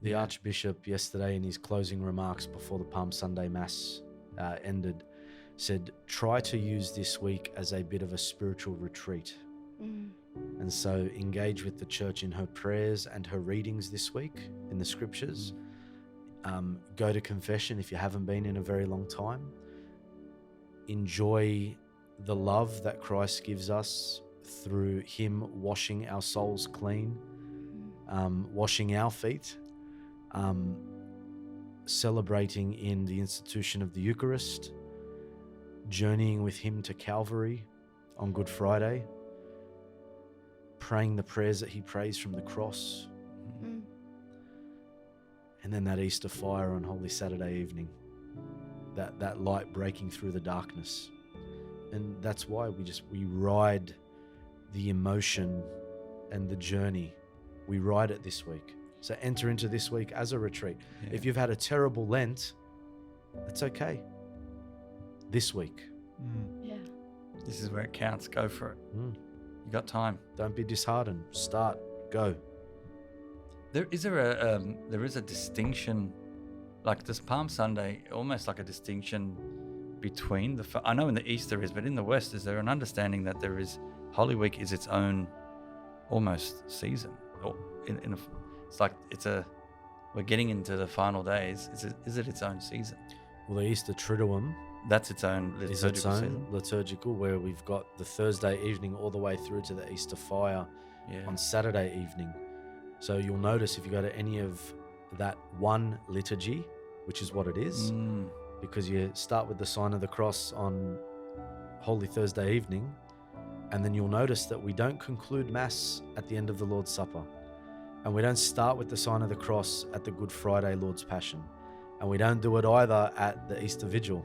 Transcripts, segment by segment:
The Archbishop yesterday in his closing remarks before the Palm Sunday Mass ended said, try to use this week as a bit of a spiritual retreat. And so engage with the church in her prayers and her readings this week in the scriptures. Go to confession if you haven't been in a very long time. Enjoy the love that Christ gives us through him washing our souls clean, washing our feet, celebrating in the institution of the Eucharist, journeying with him to Calvary on Good Friday, praying the prayers that he prays from the cross, and then that Easter fire on Holy Saturday evening, that light breaking through the darkness. And that's why we ride the emotion and the journey. We ride it this week. So enter into this week as a retreat. Yeah. If you've had a terrible Lent, it's okay. This week. Yeah. This is where it counts. Go for it. You got time. Don't be disheartened. Start. Go. There is a distinction, like this Palm Sunday, almost like a distinction between I know in the East there is, but in the West, is there an understanding that there is Holy Week is its own almost season? Or it's like we're getting into the final days. Is it its own season? Well, the Easter Triduum, that's its own liturgical season. Liturgical, where we've got the Thursday evening all the way through to the Easter fire on Saturday evening. So you'll notice if you go to any of that one liturgy, which is what it is, because you start with the sign of the cross on Holy Thursday evening, and then you'll notice that we don't conclude Mass at the end of the Lord's Supper, and we don't start with the sign of the cross at the Good Friday Lord's Passion, and we don't do it either at the Easter Vigil,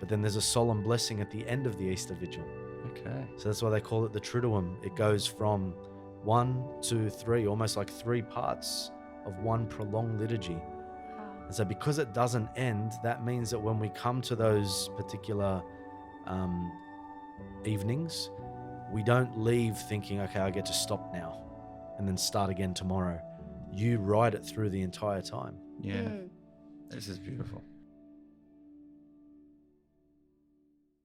but then there's a solemn blessing at the end of the Easter Vigil. Okay. So that's why they call it the Triduum. It goes from 1, 2, 3, almost like 3 parts of one prolonged liturgy. And so because it doesn't end, that means that when we come to those particular evenings, we don't leave thinking, okay, I get to stop now and then start again tomorrow. You ride it through the entire time. Yeah. This is beautiful.